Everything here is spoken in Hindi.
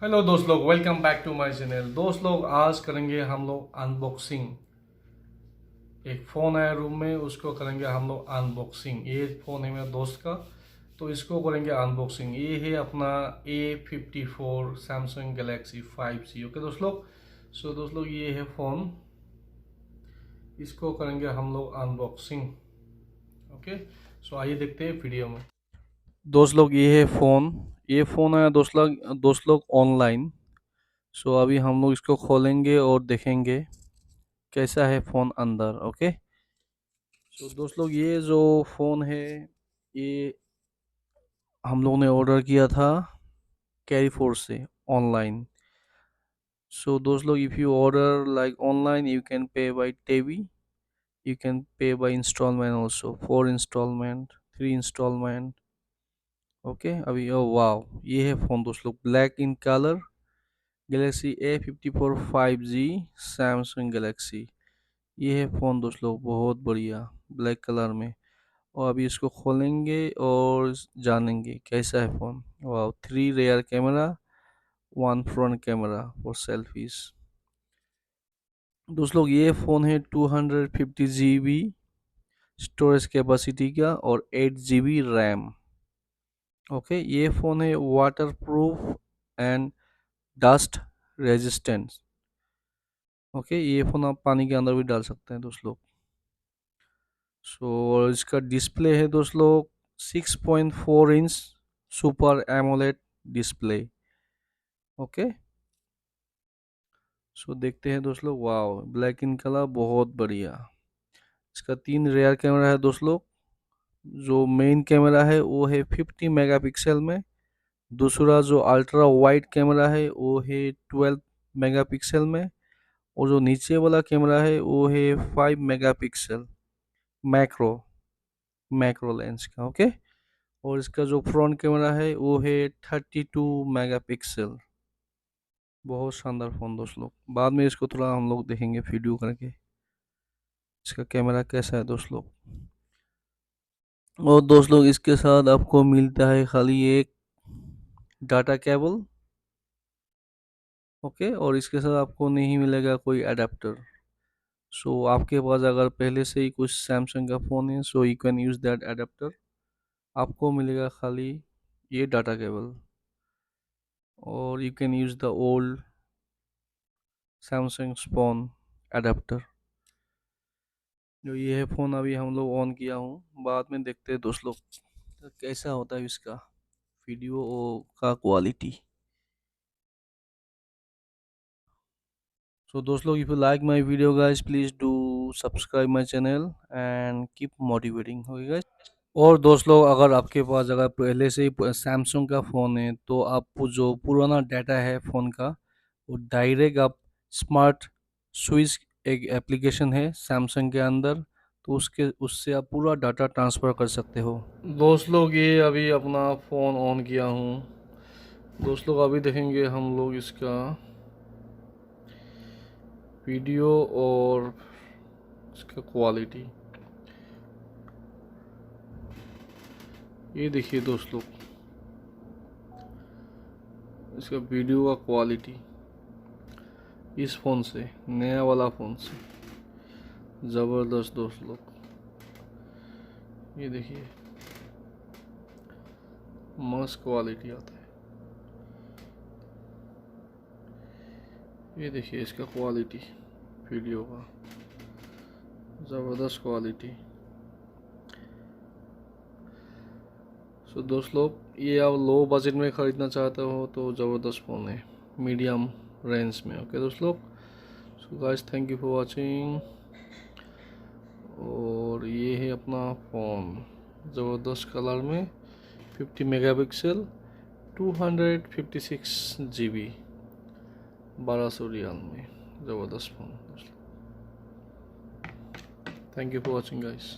हेलो दोस्त लोग, welcome back to my channel. दोस्त लोग, आज करेंगे हम लोग अनबॉक्सिंग। एक फ़ोन आया रूम में, उसको करेंगे हम लोग अनबॉक्सिंग। ये फ़ोन है मेरा दोस्त का, तो इसको करेंगे अनबॉक्सिंग। ये है अपना A54 Samsung Galaxy 5G। Okay दोस्त लोग, सो दोस्त लोग ये है फ़ोन, इसको करेंगे हम लोग अनबॉक्सिंग। ओके, सो आइए देखते हैं वीडियो में। दोस्त लोग ये है फ़ोन, ये फ़ोन आया दोस्त लोग ऑनलाइन। सो अभी हम लोग इसको खोलेंगे और देखेंगे कैसा है फ़ोन अंदर। ओके, सो दोस्त लोग ये जो फ़ोन है, ये हम लोग ने ऑर्डर किया था कैरीफोर से ऑनलाइन। सो दोस्त लोग, if you order like online, you can pay by टेवी, you can pay by installment also, 4 installment, 3 installment। Okay, अभी ओ वाओ, ये है फ़ोन दोस्त लोग, black in colour, Galaxy A54 5G Samsung Galaxy. ये है फ़ोन दोस्त लोग, बहुत बढ़िया ब्लैक कलर में। और अभी इसको खोलेंगे और जानेंगे कैसा है फ़ोन। वाह, 3 rare camera, 1 front camera for selfies. दोस्त लोग ये फ़ोन है 250 GB स्टोरेज कैपेसिटी का और 8 GB रैम। ओके, ये फ़ोन है water proof and dust resistant. Okay, ये फ़ोन आप पानी के अंदर भी डाल सकते हैं दोस्त लोग। सो इसका डिस्प्ले है दोस्त लोग 6.4 inch super AMOLED display. Okay, so देखते हैं दोस्त लोग। वाओ, ब्लैक इन कलर, बहुत बढ़िया। इसका 3 रेयर कैमरा है दोस्त लोग। जो मेन कैमरा है वो है 50 मेगापिक्सल में। दूसरा जो अल्ट्रा वाइड कैमरा है वो है 12 मेगापिक्सल में। और जो नीचे वाला कैमरा है वो है 5 मेगापिक्सल मैक्रो मैक्रो लेंस का। ओके, और इसका जो फ्रंट कैमरा है वो है 32 मेगापिक्सल। बहुत शानदार फ़ोन दोस्त लोग। बाद में इसको थोड़ा हम लोग देखेंगे वीडियो करके इसका कैमरा कैसा है दोस्त लोग। और दोस्त लोग, इसके साथ आपको मिलता है खाली एक डाटा केबल। ओके, और इसके साथ आपको नहीं मिलेगा कोई अडेप्टर। सो आपके पास अगर पहले से ही कुछ सैमसंग का फ़ोन है, so you can use that adapter. आपको मिलेगा खाली ये डाटा केबल, और you can use the old Samsung phone adapter. जो ये है फ़ोन, अभी हम लोग ऑन किया हूँ, बाद में देखते हैं दोस्त लोग तो कैसा होता है इसका वीडियो का क्वालिटी। So दोस्त लोग, if you like my video guys, please do subscribe my channel and keep motivating। okay guys। और दोस्त लोग, अगर आपके पास अगर पहले से ही सैमसंग का फ़ोन है, तो आप जो पुराना डाटा है फ़ोन का, वो डायरेक्ट आप स्मार्ट स्विच, एक एप्लीकेशन है सैमसंग के अंदर, तो उससे आप पूरा डाटा ट्रांसफ़र कर सकते हो। दोस्त लोग, ये अभी अपना फ़ोन ऑन किया हूँ। दोस्त लोग, अभी देखेंगे हम लोग इसका वीडियो और इसका क्वालिटी। ये देखिए दोस्त लोग, इसका वीडियो का क्वालिटी इस फ़ोन से, नया वाला फ़ोन से ज़बरदस्त दोस्त लोग। ये देखिए, मस्त क्वालिटी आता है। ये देखिए इसका क्वालिटी वीडियो का, ज़बरदस्त क्वालिटी। सो दोस्त लोग, ये आप लो बजट में ख़रीदना चाहते हो तो ज़बरदस्त फ़ोन है, मीडियम रेंज में। ओके दोस्त लोग, so guys, thank you for watching. और ये है अपना फ़ोन, ज़बरदस्त कलर में, 50 मेगापिक्सल, 256 GB, 1200 रियाल में, ज़बरदस्त phone. Thank you for watching guys.